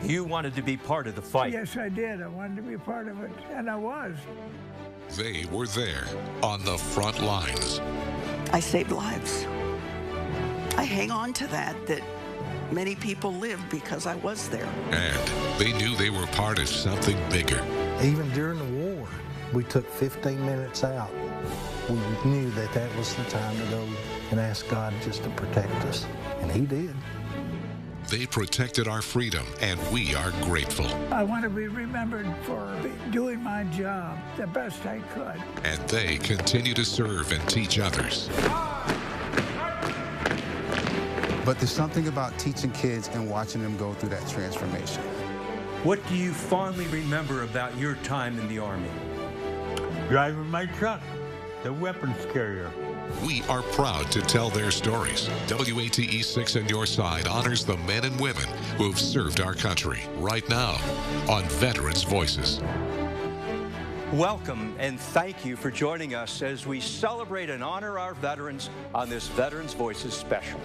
You wanted to be part of the fight. Yes, I did. I wanted to be part of it, and I was. They were there on the front lines. I saved lives. I hang on to that many people live because I was there. And they knew they were part of something bigger. Even during the war, we took 15 minutes out. We knew that was the time to go and ask God just to protect us, and He did. They protected our freedom, and we are grateful. I want to be remembered for doing my job the best I could. And they continue to serve and teach others. But there's something about teaching kids and watching them go through that transformation. What do you fondly remember about your time in the Army? Driving my truck, the weapons carrier. We are proud to tell their stories. WATE 6 and Your Side honors the men and women who have served our country right now on Veterans Voices. Welcome and thank you for joining us as we celebrate and honor our veterans on this Veterans Voices special.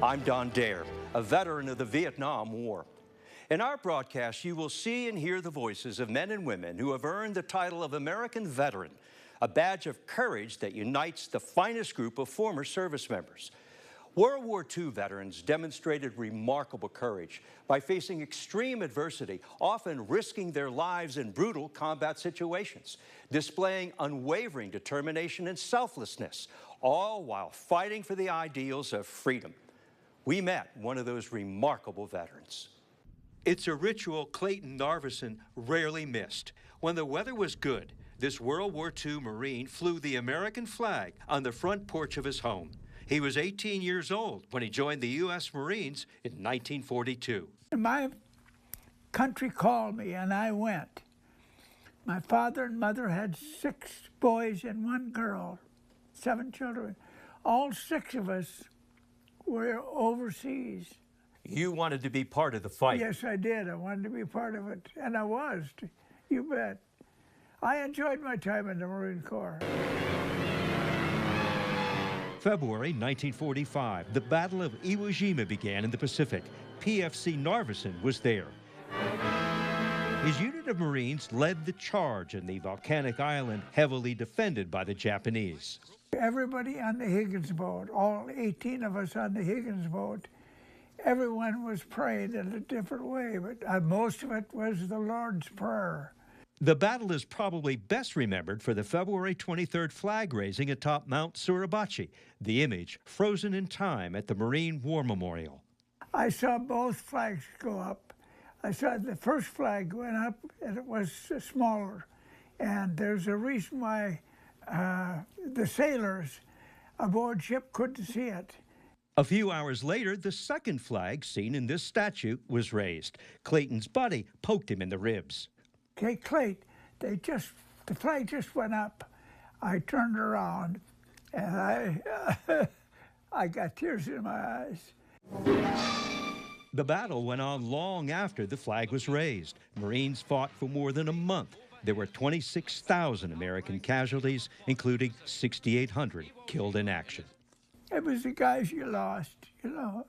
I'm Don Dare, a veteran of the Vietnam War. In our broadcast, you will see and hear the voices of men and women who have earned the title of American Veteran, a badge of courage that unites the finest group of former service members. World War II veterans demonstrated remarkable courage by facing extreme adversity, often risking their lives in brutal combat situations, displaying unwavering determination and selflessness, all while fighting for the ideals of freedom. We met one of those remarkable veterans. It's a ritual Clayton Narveson rarely missed. When the weather was good, this World War II Marine flew the American flag on the front porch of his home. He was 18 years old when he joined the U.S. Marines in 1942. My country called me, and I went. My father and mother had 6 boys and 1 girl, 7 children. All 6 of us were overseas. You wanted to be part of the fight. Yes, I did. I wanted to be part of it, and I was. You bet. I enjoyed my time in the Marine Corps. February 1945, the Battle of Iwo Jima began in the Pacific. PFC Narveson was there. His unit of Marines led the charge in the volcanic island heavily defended by the Japanese. Everybody on the Higgins boat, all 18 of us on the Higgins boat, everyone was praying in a different way, but most of it was the Lord's Prayer. The battle is probably best remembered for the February 23rd flag raising atop Mount Suribachi, the image frozen in time at the Marine War Memorial. I saw both flags go up. I saw the first flag went up, and it was smaller. And there's a reason why the sailors aboard ship couldn't see it. A few hours later, the second flag seen in this statue was raised. Clayton's buddy poked him in the ribs. Okay, Clayton, the flag just went up. I turned around, and I got tears in my eyes. The battle went on long after the flag was raised. Marines fought for more than a month. There were 26,000 American casualties, including 6,800 killed in action. It was the guys you lost, you know.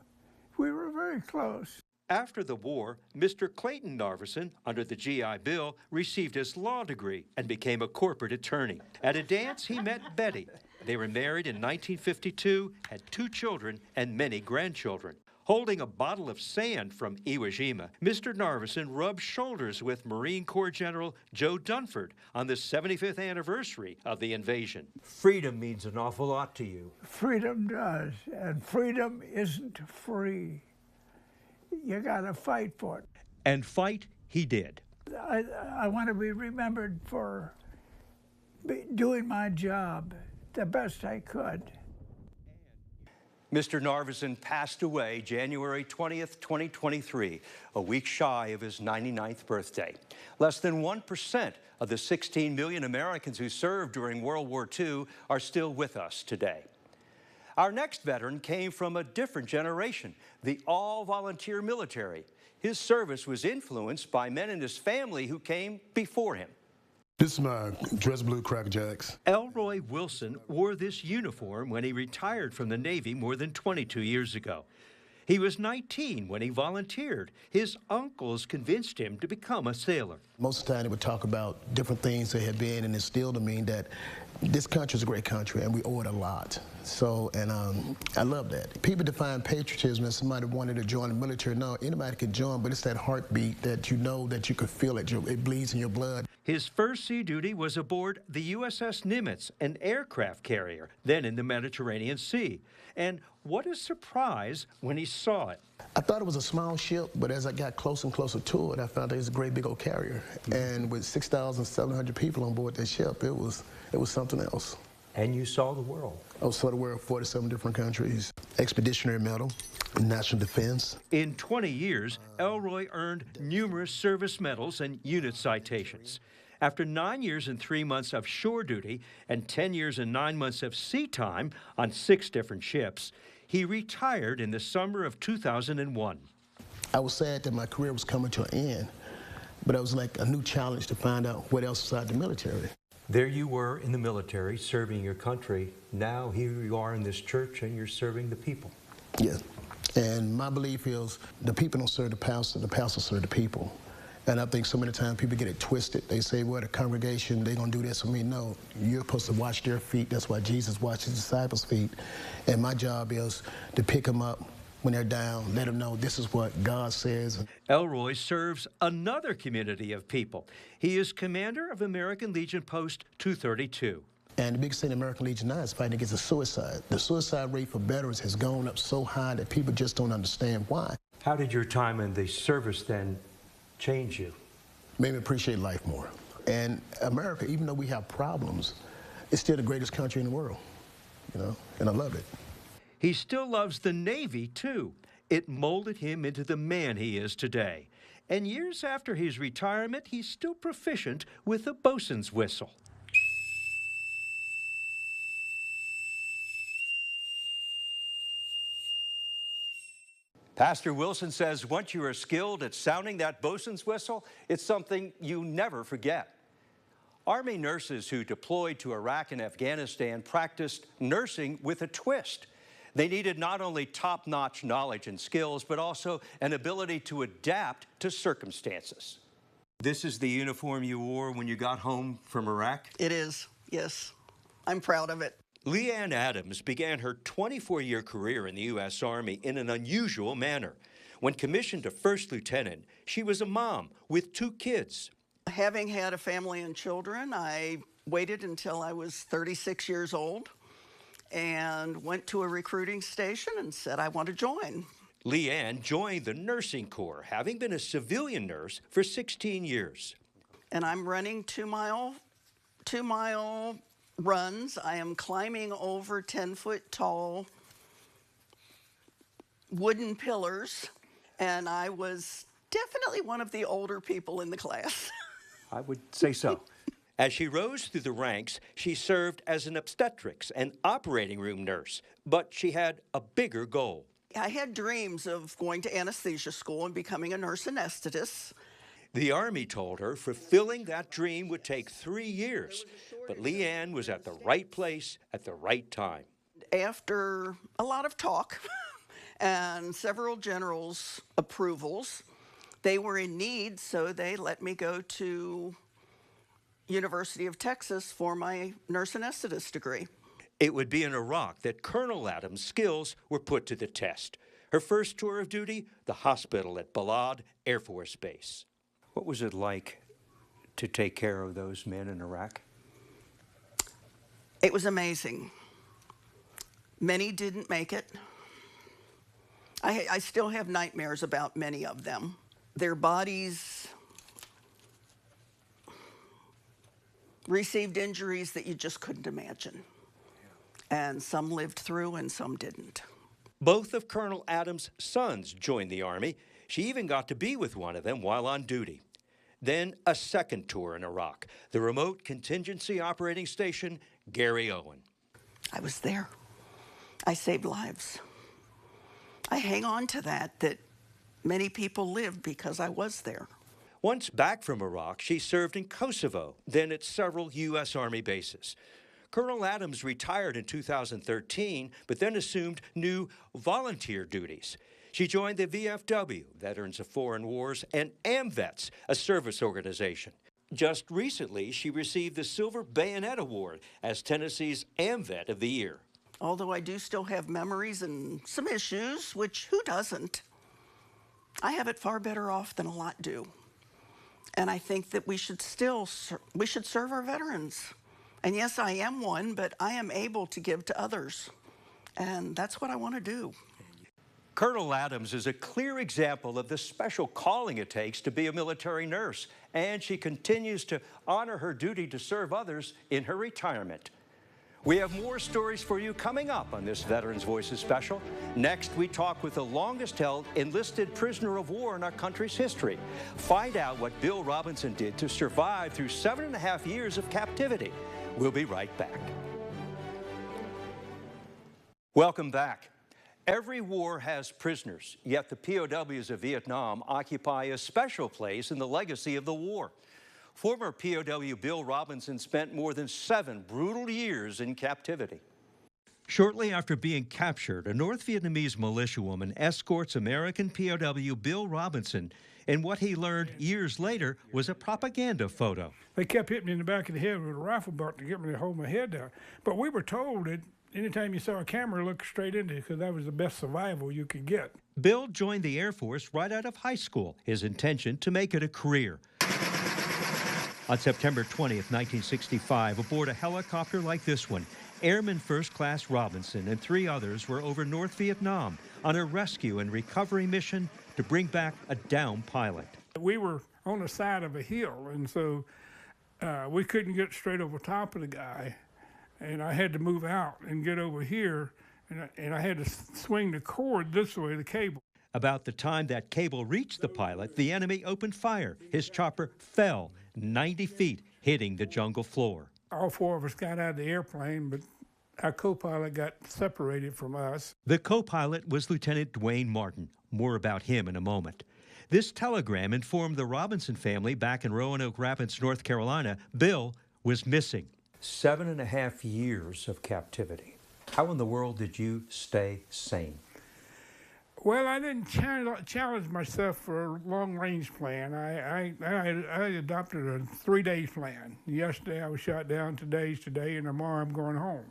We were very close. After the war, Mr. Clayton Narveson, under the GI Bill, received his law degree and became a corporate attorney. At a dance, he met Betty. They were married in 1952, had 2 children and many grandchildren. Holding a bottle of sand from Iwo Jima, Mr. Narveson rubbed shoulders with Marine Corps General Joe Dunford on the 75th anniversary of the invasion. Freedom means an awful lot to you. Freedom does, and freedom isn't free. You gotta fight for it. And fight he did. I want to be remembered for doing my job the best I could. Mr. Narveson passed away January 20th, 2023, a week shy of his 99th birthday. Less than 1% of the 16 million Americans who served during World War II are still with us today. Our next veteran came from a different generation, the all-volunteer military. His service was influenced by men in his family who came before him. This is my dress blue Cracker Jacks. Elroy Wilson wore this uniform when he retired from the Navy more than 22 years ago. He was 19 when he volunteered. His uncles convinced him to become a sailor. Most of the time they would talk about different things that had been and instilled in me that this country is a great country and we owe it a lot. So, and I love that. People define patriotism as somebody wanted to join the military. No, anybody can join, but it's that heartbeat that you know that you could feel it. It bleeds in your blood. His first sea duty was aboard the USS Nimitz, an aircraft carrier, then in the Mediterranean Sea. And what a surprise when he saw it. I thought it was a small ship, but as I got closer and closer to it, I found it was a great big old carrier. And with 6,700 people on board that ship, it was something else. And you saw the world. I saw the world, 47 different countries. Expeditionary Medal, National Defense. In 20 years, Elroy earned numerous service medals and unit citations. After 9 years and 3 months of shore duty and 10 years and 9 months of sea time on 6 different ships, he retired in the summer of 2001. I was sad that my career was coming to an end, but it was like a new challenge to find out what else inside the military. There you were in the military serving your country. Now here you are in this church and you're serving the people. Yes. And my belief is the people don't serve the pastor serve the people. And I think so many times people get it twisted. They say, well, the congregation, they're going to do this for me. No, you're supposed to watch their feet. That's why Jesus washed his disciples' feet. And my job is to pick them up when they're down, let them know this is what God says. Elroy serves another community of people. He is commander of American Legion Post 232. And the biggest thing American Legion now is fighting against suicide. The suicide rate for veterans has gone up so high that people just don't understand why. How did your time in the service then change you? Made me appreciate life more. And America, even though we have problems, it's still the greatest country in the world, you know, and I love it. He still loves the Navy, too. It molded him into the man he is today. And years after his retirement, he's still proficient with the bosun's whistle. Pastor Wilson says once you are skilled at sounding that bosun's whistle, it's something you never forget. Army nurses who deployed to Iraq and Afghanistan practiced nursing with a twist. They needed not only top-notch knowledge and skills, but also an ability to adapt to circumstances. This is the uniform you wore when you got home from Iraq? It is, yes. I'm proud of it. Leanne Adams began her 24-year career in the U.S. Army in an unusual manner. When commissioned to first lieutenant, she was a mom with 2 kids. Having had a family and children, I waited until I was 36 years old and went to a recruiting station and said, I want to join. Leanne joined the nursing corps, having been a civilian nurse for 16 years. And I'm running 2-mile runs. I am climbing over 10-foot tall wooden pillars, and I was definitely one of the older people in the class. I would say so. As she rose through the ranks, she served as an obstetrics and operating room nurse, but she had a bigger goal. I had dreams of going to anesthesia school and becoming a nurse anesthetist. The Army told her fulfilling that dream would take 3 years, but Leanne was at the right place at the right time. After a lot of talk and several generals' approvals, they were in need, so they let me go to University of Texas for my nurse anesthetist degree. It would be in Iraq that Colonel Adams' skills were put to the test. Her first tour of duty, the hospital at Balad Air Force Base. What was it like to take care of those men in Iraq? It was amazing. Many didn't make it. I still have nightmares about many of them. Their bodies received injuries that you just couldn't imagine. And some lived through and some didn't. Both of Colonel Adams' sons joined the Army. She even got to be with one of them while on duty. Then a second tour in Iraq, the remote contingency operating station, Gary Owen. I was there. I saved lives. I hang on to that many people lived because I was there. Once back from Iraq, she served in Kosovo, then at several U.S. Army bases. Colonel Adams retired in 2013, but then assumed new volunteer duties. She joined the VFW, Veterans of Foreign Wars, and AMVETS, a service organization. Just recently, she received the Silver Bayonet Award as Tennessee's AMVET of the Year. Although I do still have memories and some issues, which who doesn't? I have it far better off than a lot do. And I think that we should serve our veterans. And yes, I am one, but I am able to give to others. And that's what I want to do. Colonel Adams is a clear example of the special calling it takes to be a military nurse, and she continues to honor her duty to serve others in her retirement. We have more stories for you coming up on this Veterans Voices special. Next, we talk with the longest-held enlisted prisoner of war in our country's history. Find out what Bill Robinson did to survive through 7.5 years of captivity. We'll be right back. Welcome back. Every war has prisoners, yet the POWs of Vietnam occupy a special place in the legacy of the war. Former POW Bill Robinson spent more than 7 brutal years in captivity. Shortly after being captured, a North Vietnamese militiawoman escorts American POW Bill Robinson in what he learned years later was a propaganda photo. They kept hitting me in the back of the head with a rifle butt to get me to hold my head down. But we were told that anytime you saw a camera, look straight into it, because that was the best survival you could get. Bill joined the Air Force right out of high school, his intention to make it a career. On September 20th, 1965, aboard a helicopter like this one, Airman First Class Robinson and 3 others were over North Vietnam on a rescue and recovery mission to bring back a downed pilot. We were on the side of a hill, and so we couldn't get straight over top of the guy, and I had to move out and get over here, and I had to swing the cord this way, the cable. About the time that cable reached the pilot, the enemy opened fire. His chopper fell 90 feet, hitting the jungle floor. All 4 of us got out of the airplane, but our co-pilot got separated from us. The co-pilot was Lieutenant Dwayne Martin. More about him in a moment. This telegram informed the Robinson family back in Roanoke Rapids, North Carolina, Bill was missing. 7.5 years of captivity. How in the world did you stay sane? Well, I didn't challenge myself for a long-range plan. I adopted a 3-day plan. Yesterday I was shot down, today's today, and tomorrow I'm going home.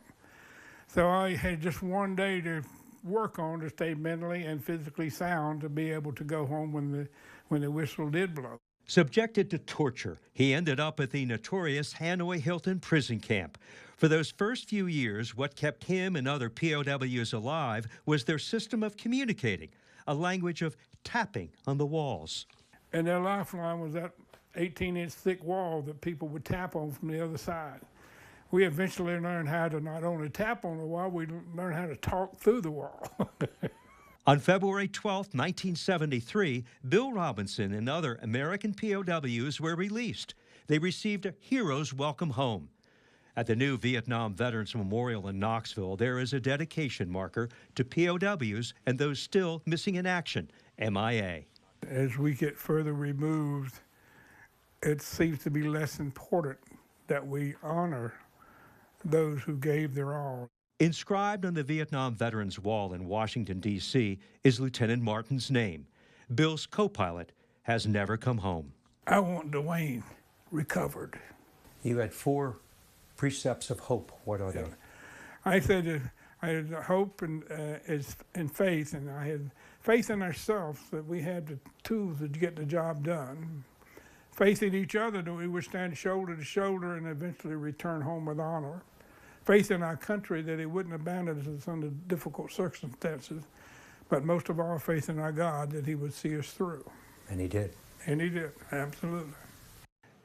So I had just 1 day to work on to stay mentally and physically sound to be able to go home when the whistle did blow. Subjected to torture, he ended up at the notorious Hanoi Hilton prison camp. For those first few years, what kept him and other POWs alive was their system of communicating, a language of tapping on the walls. And their lifeline was that 18-inch thick wall that people would tap on from the other side. We eventually learned how to not only tap on the wall, we learned how to talk through the wall. On February 12, 1973, Bill Robinson and other American POWs were released. They received a hero's welcome home. At the new Vietnam Veterans Memorial in Knoxville, there is a dedication marker to POWs and those still missing in action, MIA. As we get further removed, it seems to be less important that we honor those who gave their all. Inscribed on the Vietnam Veterans Wall in Washington, D.C. is Lieutenant Martin's name. Bill's co-pilot has never come home. I want Dwayne recovered. You had 4 precepts of hope. What are they? I said I had hope and faith, and I had faith in ourselves that we had the tools to get the job done. Faith in each other that we would stand shoulder to shoulder and eventually return home with honor. Faith in our country that He wouldn't abandon us under difficult circumstances, but most of all, faith in our God that He would see us through. And He did. And He did, absolutely.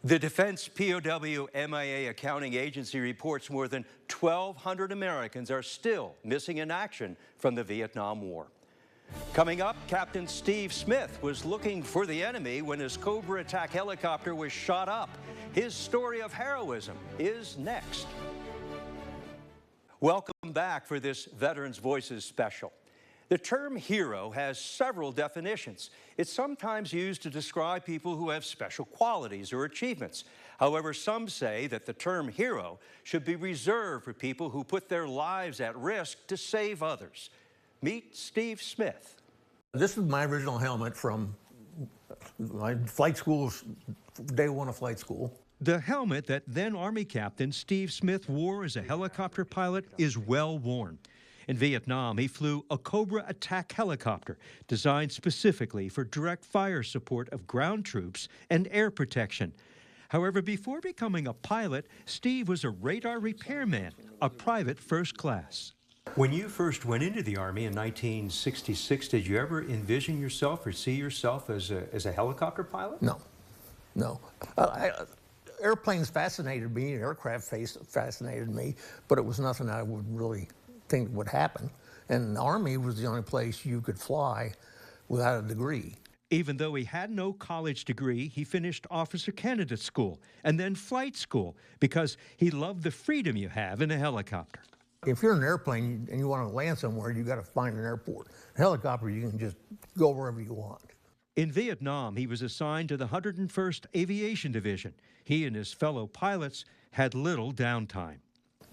The Defense POW MIA Accounting Agency reports more than 1,200 Americans are still missing in action from the Vietnam War. Coming up, Captain Steve Smith was looking for the enemy when his Cobra attack helicopter was shot up. His story of heroism is next. Welcome back for this Veterans Voices special. The term hero has several definitions. It's sometimes used to describe people who have special qualities or achievements. However, some say that the term hero should be reserved for people who put their lives at risk to save others. Meet Steve Smith. This is my original helmet from my flight school, day one of flight school. The helmet that then Army Captain Steve Smith wore as a helicopter pilot is well worn. In Vietnam, he flew a Cobra attack helicopter designed specifically for direct fire support of ground troops and air protection. However, before becoming a pilot, Steve was a radar repairman, a private first class. When you first went into the Army in 1966, did you ever envision yourself or see yourself as a helicopter pilot? No, no. Airplanes fascinated me, aircraft fascinated me, but it was nothing I would really think would happen. And the Army was the only place you could fly without a degree. Even though he had no college degree, he finished officer candidate school and then flight school because he loved the freedom you have in a helicopter. If you're in an airplane and you want to land somewhere, you got to find an airport. A helicopter, you can just go wherever you want. In Vietnam, he was assigned to the 101st Aviation Division. He and his fellow pilots had little downtime.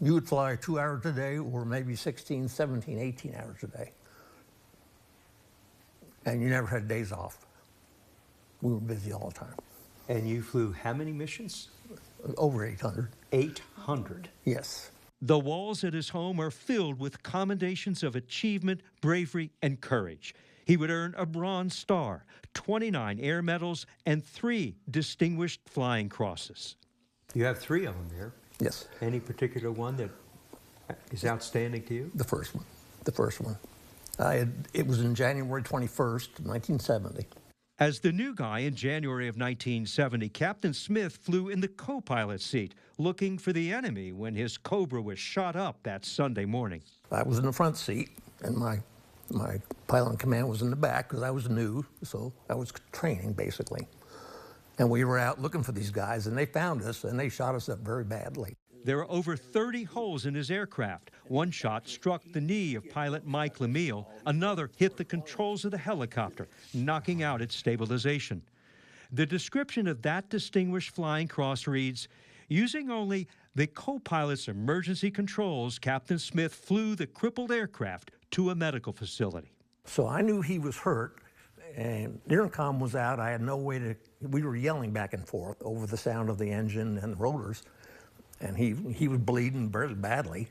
You would fly 2 hours a day or maybe 16, 17, 18 hours a day. And you never had days off. We were busy all the time. And you flew how many missions? Over 800. 800? Yes. The walls at his home are filled with commendations of achievement, bravery, and courage. He would earn a Bronze Star, 29 Air Medals, and 3 Distinguished Flying Crosses. You have 3 of them there. Yes. Any particular one that is outstanding to you? The first one. The first one. It was in January 21st, 1970. As the new guy in January of 1970, Captain Smith flew in the co-pilot seat, looking for the enemy when his Cobra was shot up that Sunday morning. I was in the front seat, and my pilot in command was in the back because I was new, so I was training, basically. And we were out looking for these guys, and they found us, and they shot us up very badly. There are over 30 holes in his aircraft. One shot struck the knee of pilot Mike Lemieux. Another hit the controls of the helicopter, knocking out its stabilization. The description of that distinguished flying cross reads, using only the co-pilot's emergency controls, Captain Smith flew the crippled aircraft to a medical facility. So I knew he was hurt, and the intercom was out. I had no way to, we were yelling back and forth over the sound of the engine and the rotors. And he was bleeding very badly,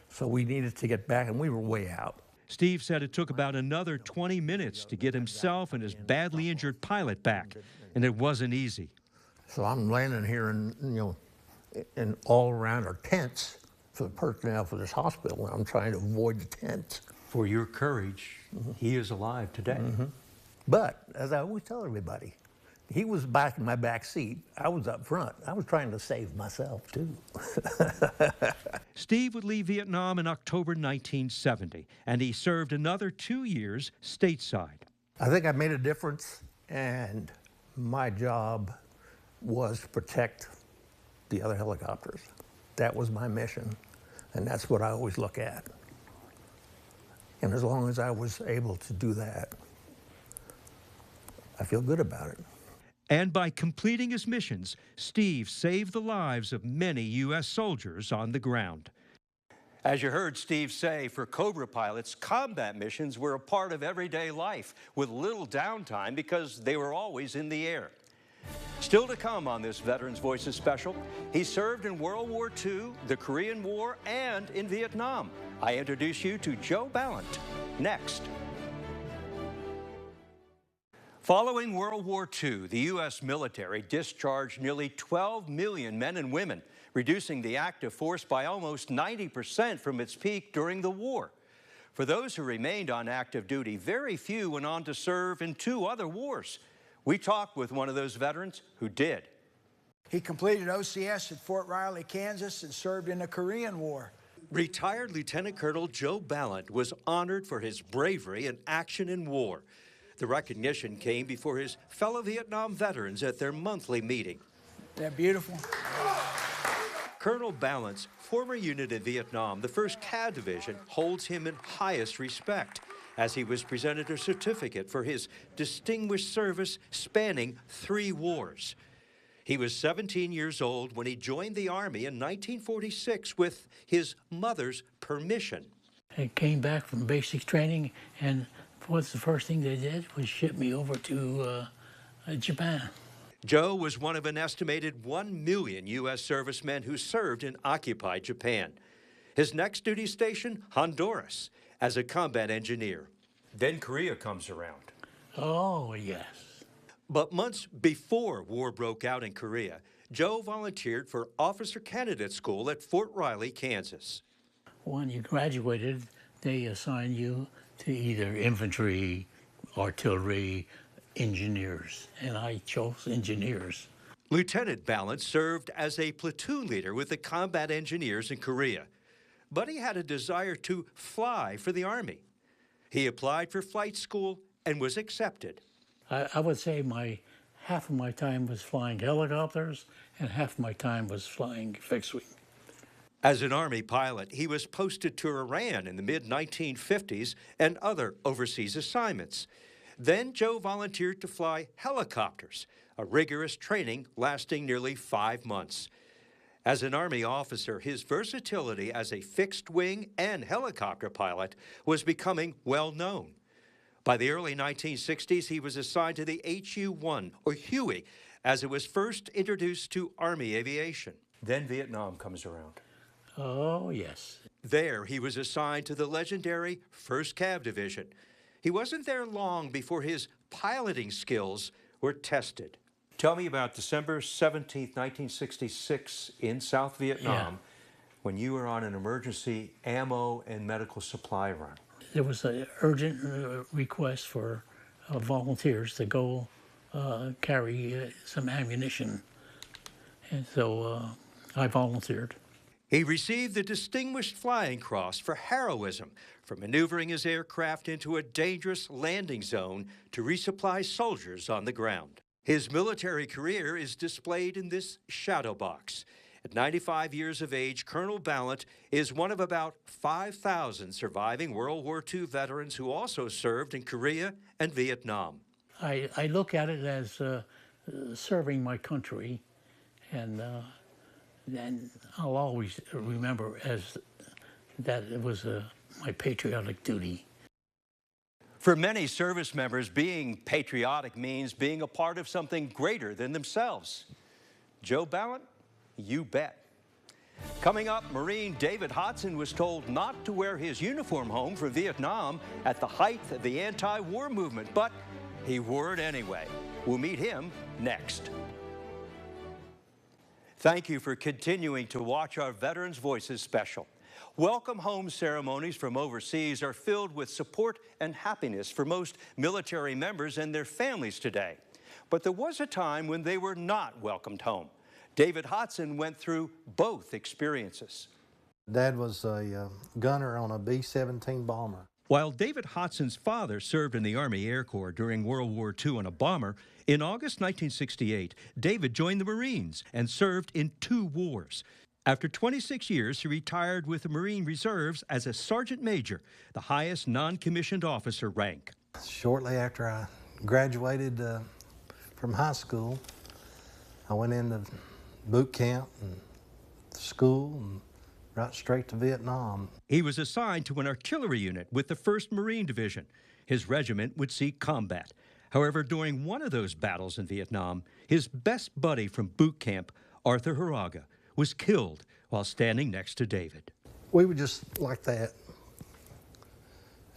so we needed to get back, and we were way out. Steve said it took about another 20 minutes to get himself and his badly injured pilot back, and it wasn't easy. So I'm landing here, and all around are tents for the personnel for this hospital, and I'm trying to avoid the tents. For your courage, he is alive today. But, as I always tell everybody, he was back in my back seat. I was up front. I was trying to save myself, too. Steve would leave Vietnam in October 1970, and he served another 2 years stateside. I think I made a difference, and my job was to protect the other helicopters. That was my mission, and that's what I always look at. And as long as I was able to do that, I feel good about it. And by completing his missions, Steve saved the lives of many U.S. soldiers on the ground. As you heard Steve say, for Cobra pilots, combat missions were a part of everyday life with little downtime because they were always in the air. Still to come on this Veterans Voices special, he served in World War II, the Korean War, and in Vietnam. I introduce you to Joe Ballant next. Following World War II, the U.S. military discharged nearly 12 million men and women, reducing the active force by almost 90% from its peak during the war. For those who remained on active duty, very few went on to serve in 2 other wars. We talked with one of those veterans who did. He completed OCS at Fort Riley, Kansas, and served in the Korean War. Retired Lieutenant Colonel Joe Ballant was honored for his bravery and action in war. The recognition came before his fellow Vietnam veterans at their monthly meeting. They're beautiful. Colonel Ballant's former unit in Vietnam, the 1st CAD Division, holds him in highest respect, as he was presented a certificate for his distinguished service spanning 3 wars. He was 17 years old when he joined the Army in 1946 with his mother's permission. I came back from basic training, and what's the first thing they did was ship me over to Japan. Joe was one of an estimated 1 million U.S. servicemen who served in occupied Japan. His next duty station, Honduras, as a combat engineer. Then Korea comes around. Oh, yes. But months before war broke out in Korea, Joe volunteered for Officer Candidate School at Fort Riley, Kansas. When you graduated, they assigned you to either infantry, artillery, engineers, and I chose engineers. Lieutenant Ballant served as a platoon leader with the combat engineers in Korea, but he had a desire to fly for the Army. He applied for flight school and was accepted. I would say half of my time was flying helicopters and half of my time was flying fixed wing. As an Army pilot, he was posted to Iran in the mid-1950s and other overseas assignments. Then Joe volunteered to fly helicopters, a rigorous training lasting nearly 5 months. As an Army officer, his versatility as a fixed-wing and helicopter pilot was becoming well known. By the early 1960s, he was assigned to the HU-1, or Huey, as it was first introduced to Army aviation. Then Vietnam comes around. Oh, yes. There, he was assigned to the legendary 1st Cav Division. He wasn't there long before his piloting skills were tested. Tell me about December 17th, 1966 in South Vietnam, when you were on an emergency ammo and medical supply run. There was an urgent request for volunteers to go carry some ammunition, and so I volunteered. He received the Distinguished Flying Cross for heroism for maneuvering his aircraft into a dangerous landing zone to resupply soldiers on the ground. His military career is displayed in this shadow box. At 95 years of age, Colonel Ballant is one of about 5,000 surviving World War II veterans who also served in Korea and Vietnam. I look at it as serving my country, and I'll always remember as that it was my patriotic duty. For many service members, being patriotic means being a part of something greater than themselves. Joe Ballant, you bet. Coming up, Marine David Hodson was told not to wear his uniform home for Vietnam at the height of the anti-war movement, but he wore it anyway. We'll meet him next. Thank you for continuing to watch our Veterans Voices special. Welcome home ceremonies from overseas are filled with support and happiness for most military members and their families today. But there was a time when they were not welcomed home. David Hodson went through both experiences. Dad was a gunner on a B-17 bomber. While David Hodson's father served in the Army Air Corps during World War II on a bomber, in August 1968, David joined the Marines and served in 2 wars. After 26 years, he retired with the Marine Reserves as a Sergeant Major, the highest non-commissioned officer rank. Shortly after I graduated from high school, I went into boot camp and school and right straight to Vietnam. He was assigned to an artillery unit with the 1st Marine Division. His regiment would see combat. However, during one of those battles in Vietnam, his best buddy from boot camp, Arthur Haraga, was killed while standing next to David. We were just like that.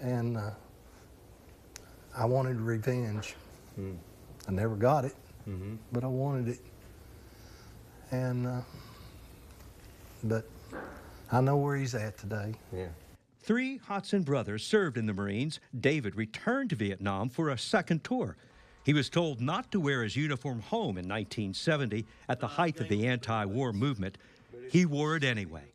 And I wanted revenge. I never got it, but I wanted it. And, but I know where he's at today. 3 Hodson brothers served in the Marines. David returned to Vietnam for a second tour. He was told not to wear his uniform home in 1970 at the height of the anti-war movement. He wore it anyway.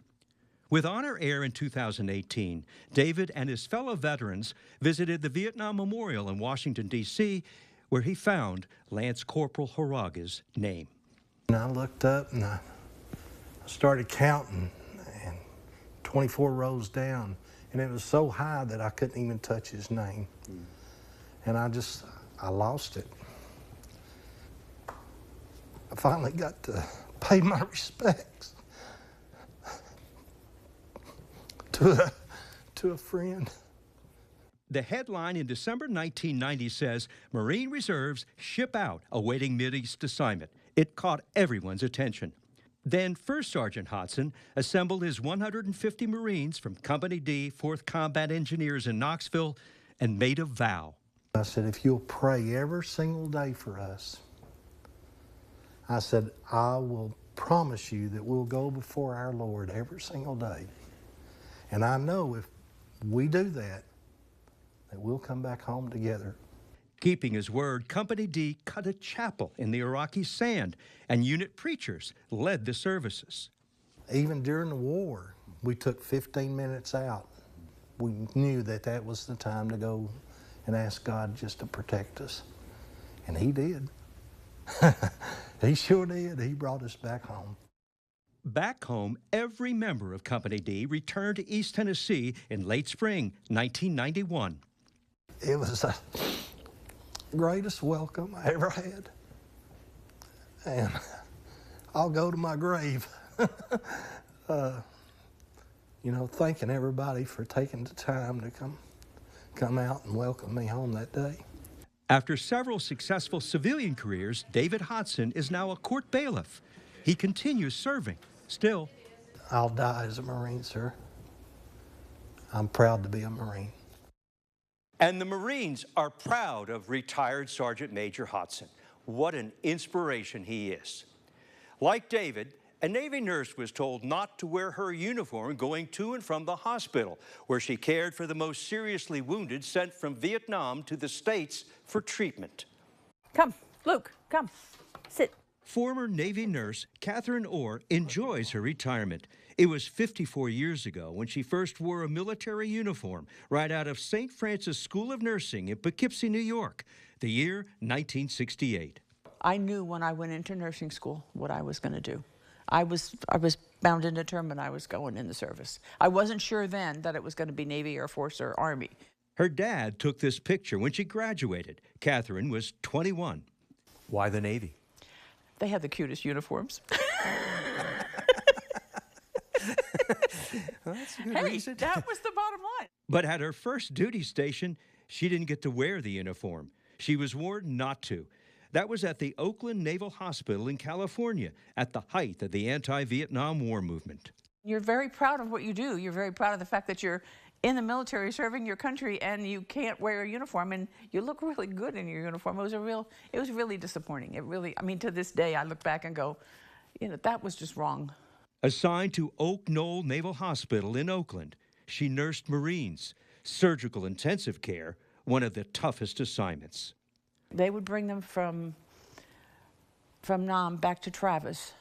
With Honor Air in 2018, David and his fellow veterans visited the Vietnam Memorial in Washington, D.C., where he found Lance Corporal Haraga's name. And I looked up and I started counting, and 24 rows down, and it was so high that I couldn't even touch his name. And I lost it. I finally got to pay my respects to a friend. The headline in December 1990 says, Marine Reserves ship out awaiting Mideast assignment. It caught everyone's attention. Then First Sergeant Hodson assembled his 150 Marines from Company D, 4th Combat Engineers in Knoxville, and made a vow. I said, if you'll pray every single day for us, I said, I will promise you that we'll go before our Lord every single day. And I know if we do that, that we'll come back home together. Keeping his word, Company D cut a chapel in the Iraqi sand, and unit preachers led the services. Even during the war, we took 15 minutes out. We knew that that was the time to go and ask God just to protect us. And He did. He sure did. He brought us back home. Back home, every member of Company D returned to East Tennessee in late spring 1991. It was the greatest welcome I ever had. And I'll go to my grave, you know, thanking everybody for taking the time to come out and welcome me home that day. After several successful civilian careers, David Hodson is now a court bailiff. He continues serving. Still, I'll die as a Marine, sir. I'm proud to be a Marine. And the Marines are proud of retired Sergeant Major Hodson. What an inspiration he is. Like David, a Navy nurse was told not to wear her uniform going to and from the hospital, where she cared for the most seriously wounded sent from Vietnam to the States for treatment. Come, Luke, come, sit. Former Navy nurse Catherine Orr enjoys her retirement. It was 54 years ago when she first wore a military uniform right out of St. Francis School of Nursing in Poughkeepsie, New York, the year 1968. I knew when I went into nursing school what I was going to do. I was bound and determined I was going in the service. I wasn't sure then that it was going to be Navy, Air Force, or Army. Her dad took this picture when she graduated. Catherine was 21. Why the Navy? They had the cutest uniforms. Well, that's a good hey, reason. that was the bottom line. But at her first duty station, she didn't get to wear the uniform. She was warned not to. That was at the Oakland Naval Hospital in California at the height of the anti-Vietnam War movement. You're very proud of what you do. You're very proud of the fact that you're in the military serving your country and you can't wear a uniform and you look really good in your uniform. It was really disappointing. I mean, to this day, I look back and go, you know, that was just wrong. Assigned to Oak Knoll Naval Hospital in Oakland, she nursed Marines, surgical intensive care, one of the toughest assignments. They would bring them from Nam back to Travis,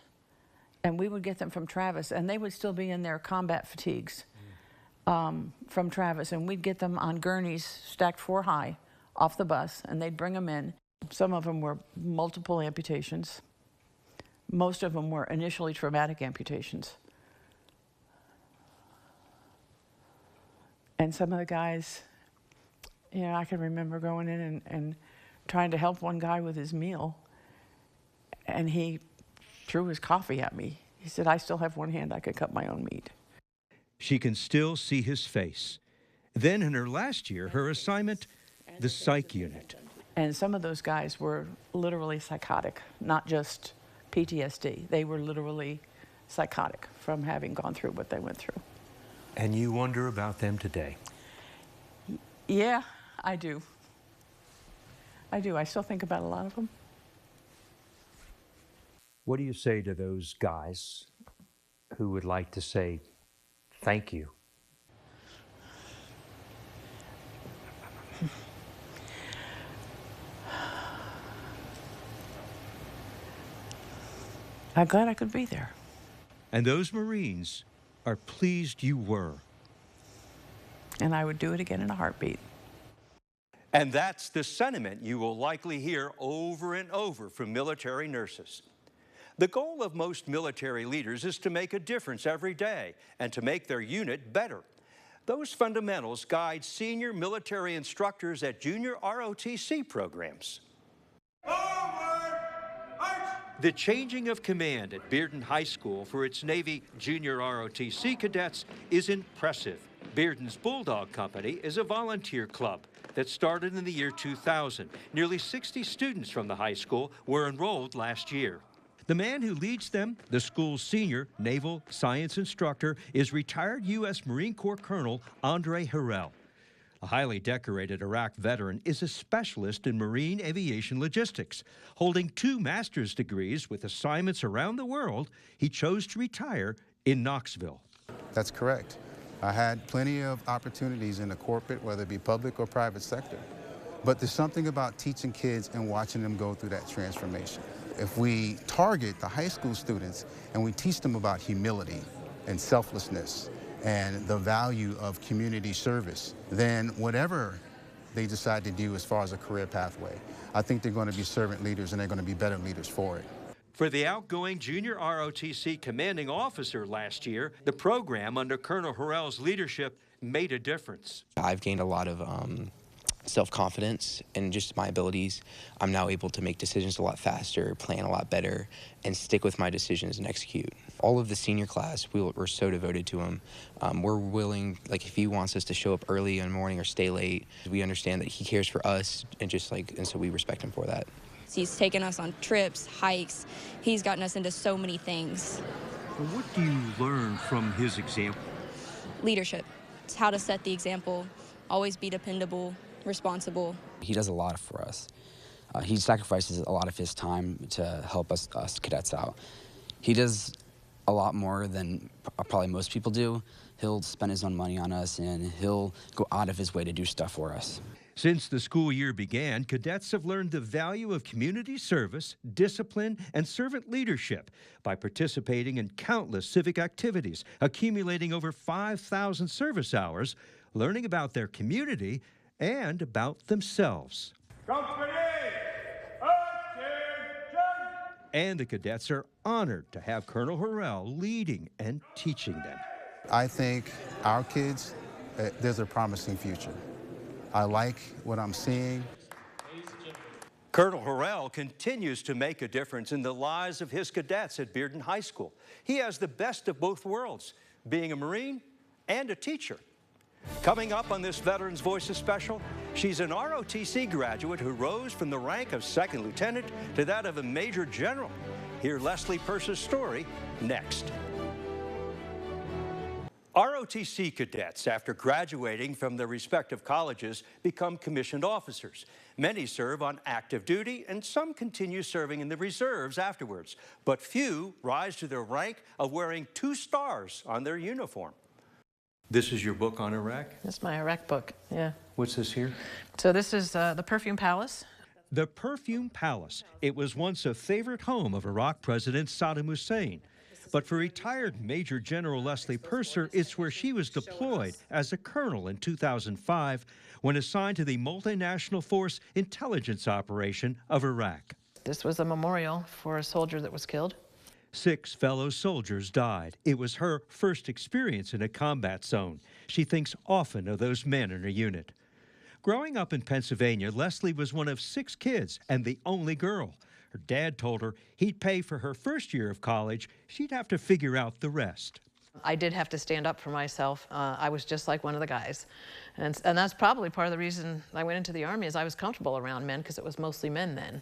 and we would get them from Travis, and they would still be in their combat fatigues from Travis, and we'd get them on gurneys stacked 4 high off the bus, and they'd bring them in. Some of them were multiple amputations. Most of them were initially traumatic amputations. And some of the guys, you know, I can remember going in and trying to help one guy with his meal, and he threw his coffee at me. He said, I still have one hand, I could cut my own meat. She can still see his face. Then in her last year, her assignment, the psych unit. And some of those guys were literally psychotic, not just PTSD. They were literally psychotic from having gone through what they went through. And you wonder about them today? Yeah, I do. I do. I still think about a lot of them. What do you say to those guys who would like to say thank you? I'm glad I could be there. And those Marines are pleased you were. And I would do it again in a heartbeat. And that's the sentiment you will likely hear over and over from military nurses. The goal of most military leaders is to make a difference every day and to make their unit better. Those fundamentals guide senior military instructors at junior ROTC programs. The changing of command at Bearden High School for its Navy junior ROTC cadets is impressive. Bearden's Bulldog Company is a volunteer club that started in the year 2000. Nearly 60 students from the high school were enrolled last year. The man who leads them, the school's senior naval science instructor, is retired U.S. Marine Corps Colonel Andre Harrell. A highly decorated Iraq veteran is a specialist in marine aviation logistics. Holding 2 master's degrees with assignments around the world, he chose to retire in Knoxville. That's correct. I had plenty of opportunities in the corporate, whether it be public or private sector. But there's something about teaching kids and watching them go through that transformation. If we target the high school students and we teach them about humility and selflessness and the value of community service, then whatever they decide to do as far as a career pathway, I think they're going to be servant leaders and they're going to be better leaders for it. For the outgoing junior ROTC commanding officer last year, the program under Colonel Harrell's leadership made a difference. I've gained a lot of self-confidence in just my abilities. I'm now able to make decisions a lot faster, plan a lot better, and stick with my decisions and execute. All of the senior class, we're so devoted to him. We're willing, like if he wants us to show up early in the morning or stay late, we understand that he cares for us, and so we respect him for that. He's taken us on trips, hikes. He's gotten us into so many things. Well, what do you learn from his example? Leadership. It's how to set the example, always be dependable, responsible. He does a lot for us. He sacrifices a lot of his time to help us cadets out. He does a lot more than probably most people do. He'll spend his own money on us, and he'll go out of his way to do stuff for us. Since the school year began, cadets have learned the value of community service, discipline, and servant leadership by participating in countless civic activities, accumulating over 5,000 service hours, learning about their community and about themselves. Company, And the cadets are honored to have Colonel Harrell leading and teaching them. I think our kids, there's a promising future. I like what I'm seeing. Colonel Harrell continues to make a difference in the lives of his cadets at Bearden High School. He has the best of both worlds, being a Marine and a teacher. Coming up on this Veterans Voices special, she's an ROTC graduate who rose from the rank of second lieutenant to that of a major general. Hear Leslie Purse's story next. ROTC cadets, after graduating from their respective colleges, become commissioned officers. Many serve on active duty, and some continue serving in the reserves afterwards. But few rise to the rank of wearing 2 stars on their uniform. This is your book on Iraq? This is my Iraq book, yeah. What's this here? So this is the Perfume Palace. The Perfume Palace. It was once a favorite home of Iraq President Saddam Hussein. But for retired Major General Leslie Purser, it's where she was deployed as a colonel in 2005 when assigned to the Multinational Force Intelligence Operation of Iraq. This was a memorial for a soldier that was killed. 6 fellow soldiers died. It was her first experience in a combat zone. She thinks often of those men in her unit. Growing up in Pennsylvania, Leslie was one of 6 kids and the only girl. Her dad told her he'd pay for her first year of college. She'd have to figure out the rest. I did have to stand up for myself. I was just like one of the guys. And that's probably part of the reason I went into the Army, is I was comfortable around men, because it was mostly men then,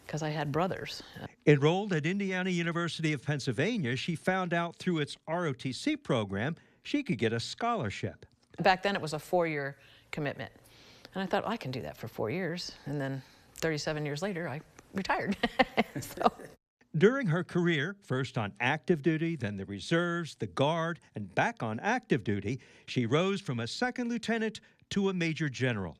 because I had brothers. Enrolled at Indiana University of Pennsylvania, she found out through its ROTC program she could get a scholarship. Back then it was a 4-year commitment. And I thought, well, I can do that for 4 years. And then 37 years later, I retired. So. During her career, first on active duty, then the reserves, the Guard, and back on active duty, she rose from a second lieutenant to a major general.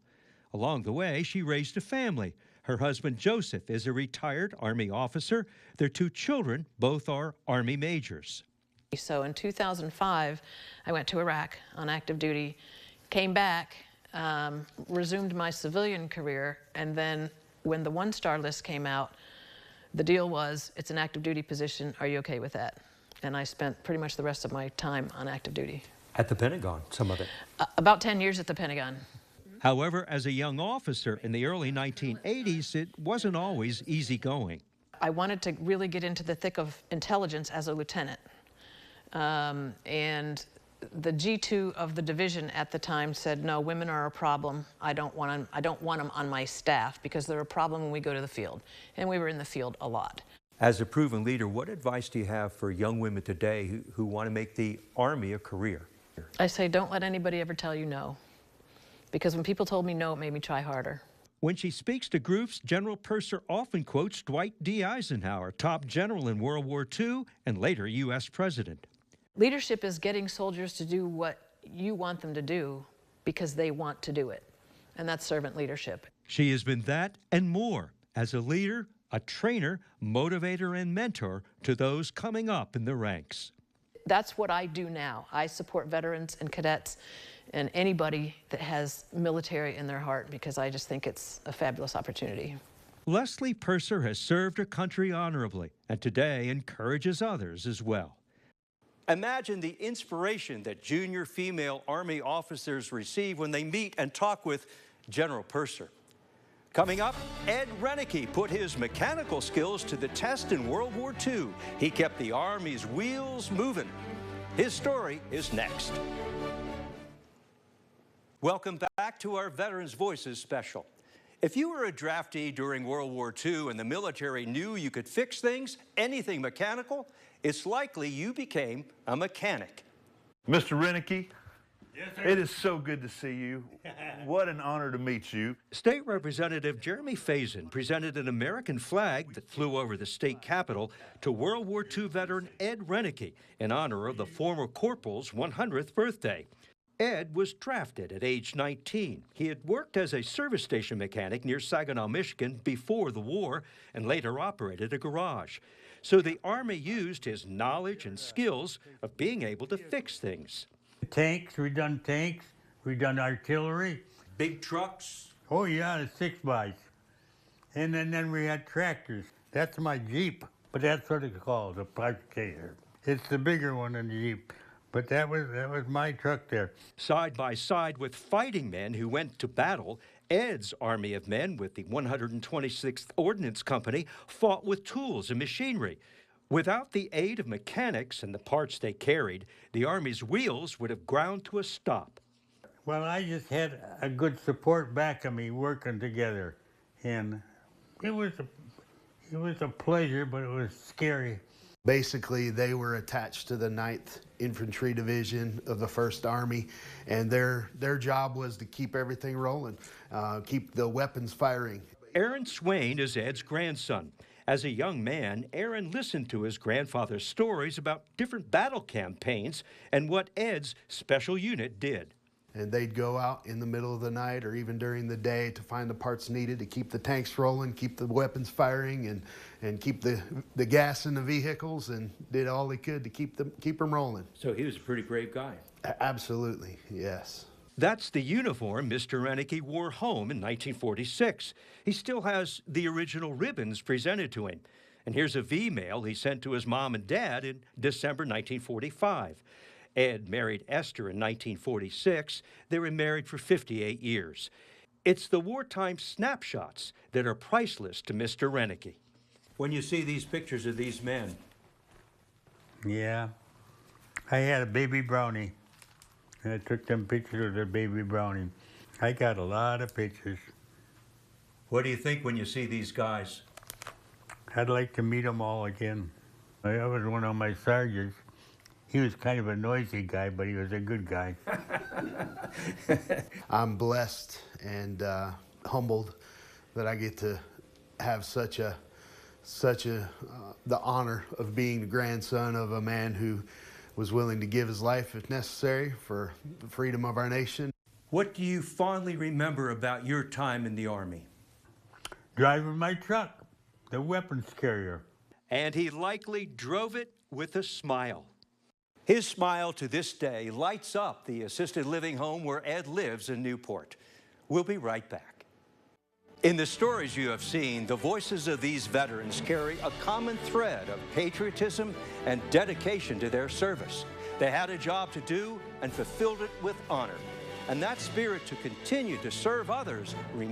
Along the way, she raised a family. Her husband, Joseph, is a retired Army officer. Their 2 children both are Army majors. So in 2005, I went to Iraq on active duty, came back, resumed my civilian career, and then when the 1-star list came out, the deal was, it's an active duty position, are you okay with that? And I spent pretty much the rest of my time on active duty. At the Pentagon, some of it. About 10 years at the Pentagon. However, as a young officer in the early 1980s, it wasn't always easy going. I wanted to really get into the thick of intelligence as a lieutenant. And the G2 of the division at the time said, no, women are a problem. I don't want them on my staff because they're a problem when we go to the field. And we were in the field a lot. As a proven leader, what advice do you have for young women today who want to make the Army a career? I say, don't let anybody ever tell you no. Because when people told me no, it made me try harder. When she speaks to groups, General Purser often quotes Dwight D. Eisenhower, top general in World War II and later U.S. president. Leadership is getting soldiers to do what you want them to do because they want to do it. And that's servant leadership. She has been that and more as a leader, a trainer, motivator, and mentor to those coming up in the ranks. That's what I do now. I support veterans and cadets and anybody that has military in their heart because I just think it's a fabulous opportunity. Leslie Purser has served her country honorably and today encourages others as well. Imagine the inspiration that junior female Army officers receive when they meet and talk with General Purser. Coming up, Ed Renicky put his mechanical skills to the test in World War II. He kept the Army's wheels moving. His story is next. Welcome back to our Veterans Voices special. If you were a draftee during World War II and the military knew you could fix things, anything mechanical, it's likely you became a mechanic. Mr. Renicky, yes, sir. It is so good to see you. What an honor to meet you. State Representative Jeremy Faison presented an American flag that flew over the state capitol to World War II veteran Ed Renicky in honor of the former corporal's 100th birthday. Ed was drafted at age 19. He had worked as a service station mechanic near Saginaw, Michigan before the war and later operated a garage. So the Army used his knowledge and skills of being able to fix things. Tanks, we done artillery. Big trucks? Oh yeah, the 6x. And then we had tractors. That's my Jeep, but that's what it's called, a Partaker. It's the bigger one than the Jeep. But that was my truck there. Side by side with fighting men who went to battle, Ed's army of men with the 126th Ordnance Company fought with tools and machinery. Without the aid of mechanics and the parts they carried, the Army's wheels would have ground to a stop. Well, I just had a good support back of me working together. And it was a pleasure, but it was scary. Basically, they were attached to the 9th Infantry Division of the 1st Army, and their job was to keep everything rolling, keep the weapons firing. Aaron Swain is Ed's grandson. As a young man, Aaron listened to his grandfather's stories about different battle campaigns and what Ed's special unit did. And they'd go out in the middle of the night or even during the day to find the parts needed to keep the tanks rolling, keep the weapons firing, and keep the gas in the vehicles, and did all they could to keep them rolling. So he was a pretty brave guy. Absolutely, yes. That's the uniform Mr. Renicky wore home in 1946. He still has the original ribbons presented to him. And here's a V-mail he sent to his mom and dad in December 1945. Ed married Esther in 1946. They were married for 58 years. It's the wartime snapshots that are priceless to Mr. Renicky. When you see these pictures of these men. Yeah. I had a baby brownie. And I took them pictures of the baby brownie. I got a lot of pictures. What do you think when you see these guys? I'd like to meet them all again. I was one of my sergeants. He was kind of a noisy guy, but he was a good guy. I'm blessed and humbled that I get to have the honor of being the grandson of a man who was willing to give his life if necessary for the freedom of our nation. What do you fondly remember about your time in the Army? Driving my truck, the weapons carrier. And he likely drove it with a smile. His smile to this day lights up the assisted living home where Ed lives in Newport. We'll be right back. In the stories you have seen, the voices of these veterans carry a common thread of patriotism and dedication to their service. They had a job to do and fulfilled it with honor. And that spirit to continue to serve others remains